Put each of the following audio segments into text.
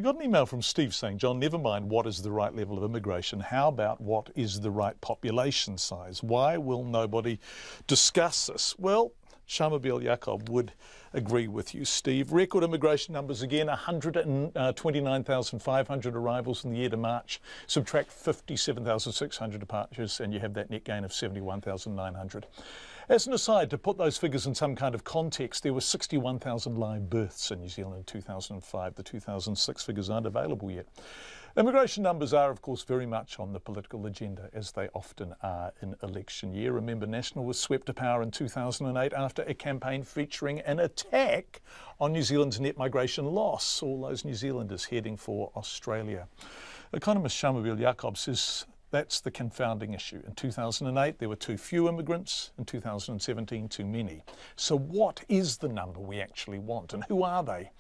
we got an email from Steve saying, John, never mind what is the right level of immigration. How about what is the right population size? Why will nobody discuss this? Well, Shamubeel Eaqub would agree with you, Steve. Record immigration numbers again, 129,500 arrivals in the year to March. Subtract 57,600 departures and you have that net gain of 71,900. As an aside, to put those figures in some kind of context, there were 61,000 live births in New Zealand in 2005. The 2006 figures aren't available yet. Immigration numbers are, of course, very much on the political agenda, as they often are in election year. Remember, National was swept to power in 2008 after a campaign featuring an attack on New Zealand's net migration loss, all those New Zealanders heading for Australia. Economist Shamubeel Eaqub says that's the confounding issue. In 2008, there were too few immigrants. In 2017, too many. So what is the number we actually want, and who are they?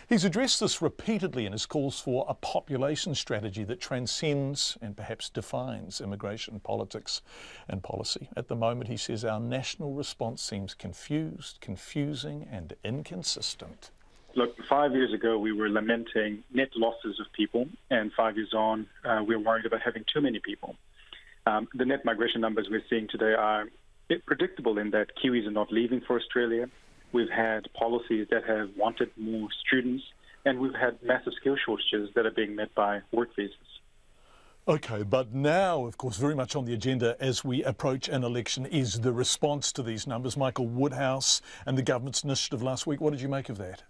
He's addressed this repeatedly in his calls for a population strategy that transcends and perhaps defines immigration politics and policy. At the moment, he says our national response seems confused, confusing and inconsistent. Look, 5 years ago, we were lamenting net losses of people, and 5 years on, we're worried about having too many people. The net migration numbers we're seeing today are predictable in that Kiwis are not leaving for Australia. We've had policies that have wanted more students, and we've had massive skill shortages that are being met by work visas. OK, but now, of course, very much on the agenda as we approach an election is the response to these numbers. Michael Woodhouse and the government's initiative last week, what did you make of that?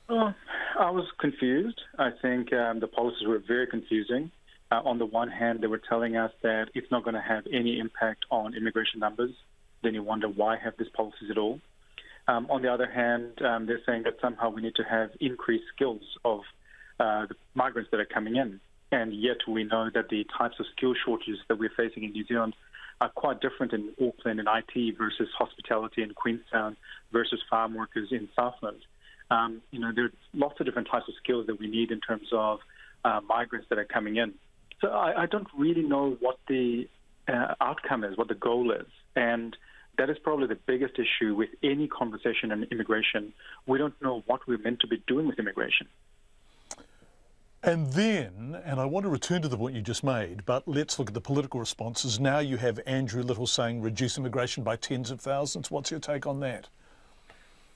Well, I was confused. I think the policies were very confusing. On the one hand, they were telling us that it's not going to have any impact on immigration numbers. Then you wonder why have these policies at all. On the other hand, they're saying that somehow we need to have increased skills of the migrants that are coming in. And yet we know that the types of skill shortages that we're facing in New Zealand are quite different in Auckland and IT versus hospitality in Queenstown versus farm workers in Southland. There are lots of different types of skills that we need in terms of migrants that are coming in. So I don't really know what the outcome is, what the goal is. And that is probably the biggest issue with any conversation on immigration. We don't know what we're meant to be doing with immigration. And then, and I want to return to the point you just made, but let's look at the political responses. Now you have Andrew Little saying reduce immigration by tens of thousands. What's your take on that?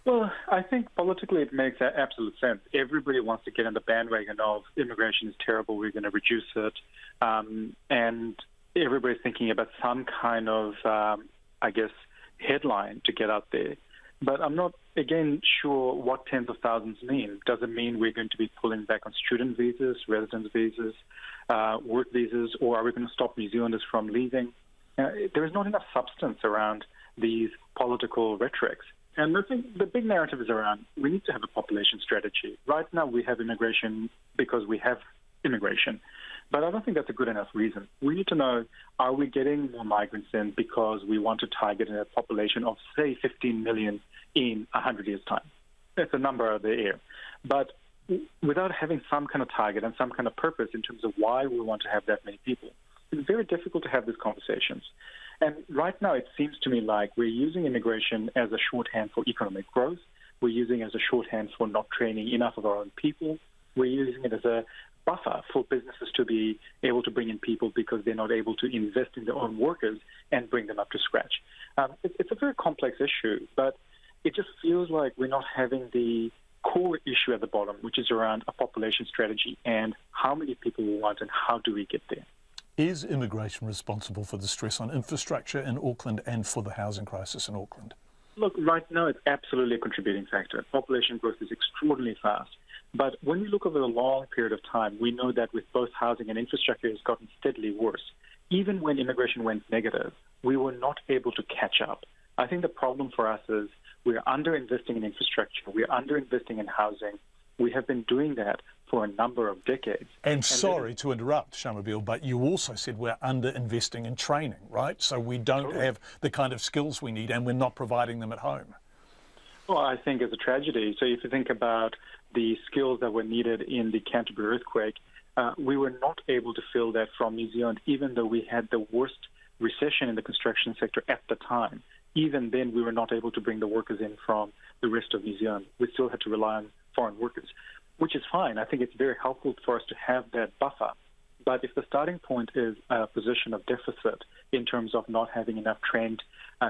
Well, I think politically it makes absolute sense. Everybody wants to get on the bandwagon of immigration is terrible, we're going to reduce it. And everybody's thinking about some kind of, headline to get out there. But I'm not, again, sure what tens of thousands mean. Does it mean we're going to be pulling back on student visas, residence visas, work visas, or are we going to stop New Zealanders from leaving? There is not enough substance around these political rhetorics. And I think the big narrative is around we need to have a population strategy. Right now we have immigration because we have immigration. But I don't think that's a good enough reason. We need to know, are we getting more migrants in because we want to target a population of, say, 15 million in 100 years' time? That's a number out of the air. But without having some kind of target and some kind of purpose in terms of why we want to have that many people, it's very difficult to have these conversations. And right now it seems to me like we're using immigration as a shorthand for economic growth. We're using it as a shorthand for not training enough of our own people. We're using it as a buffer for businesses to be able to bring in people because they're not able to invest in their own workers and bring them up to scratch. It's a very complex issue, but it just feels like we're not having the core issue at the bottom, which is around a population strategy and how many people we want and how do we get there. Is immigration responsible for the stress on infrastructure in Auckland and for the housing crisis in Auckland? Look, right now it's absolutely a contributing factor. Population growth is extraordinarily fast. But when we look over a long period of time, we know that with both housing and infrastructure, it's gotten steadily worse. Even when immigration went negative, we were not able to catch up. I think the problem for us is we're underinvesting in infrastructure, we're underinvesting in housing. We have been doing that for a number of decades. And sorry to interrupt, Shamubeel, but you also said we're underinvesting in training, right? So we don't have the kind of skills we need and we're not providing them at home. Well, I think it's a tragedy. So if you think about the skills that were needed in the Canterbury earthquake, we were not able to fill that from New Zealand, even though we had the worst recession in the construction sector at the time. Even then, we were not able to bring the workers in from the rest of New Zealand. We still had to rely on foreign workers. which is fine. I think it's very helpful for us to have that buffer. But if the starting point is a position of deficit in terms of not having enough trained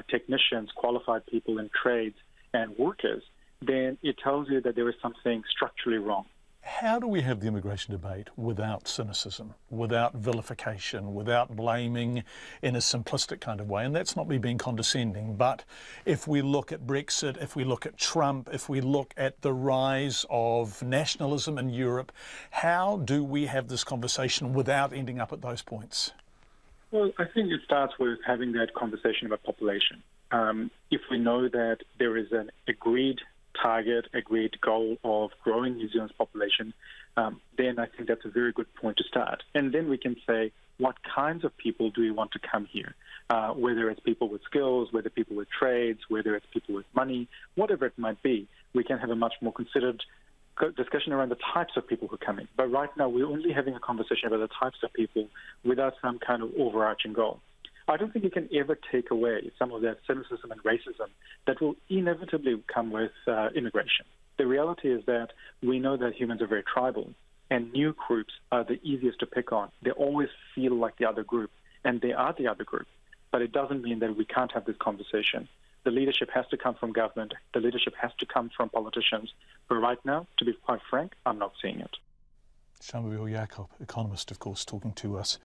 technicians, qualified people in trades and workers, then it tells you that there is something structurally wrong. How do we have the immigration debate without cynicism, without vilification, without blaming in a simplistic kind of way? And that's not me being condescending, but if we look at Brexit, if we look at Trump, if we look at the rise of nationalism in Europe, how do we have this conversation without ending up at those points? Well, I think it starts with having that conversation about population. If we know that there is an agreed target, agreed goal of growing New Zealand's population, then I think that's a very good point to start. And then we can say, what kinds of people do we want to come here? Whether it's people with skills, whether people with trades, whether it's people with money, whatever it might be, we can have a much more considered discussion around the types of people who are coming. But right now, we're only having a conversation about the types of people without some kind of overarching goal. I don't think you can ever take away some of that cynicism and racism that will inevitably come with immigration. The reality is that we know that humans are very tribal, and new groups are the easiest to pick on. They always feel like the other group, and they are the other group. But it doesn't mean that we can't have this conversation. The leadership has to come from government. The leadership has to come from politicians. But right now, to be quite frank, I'm not seeing it. Shamubeel Eaqub, economist, of course, talking to us.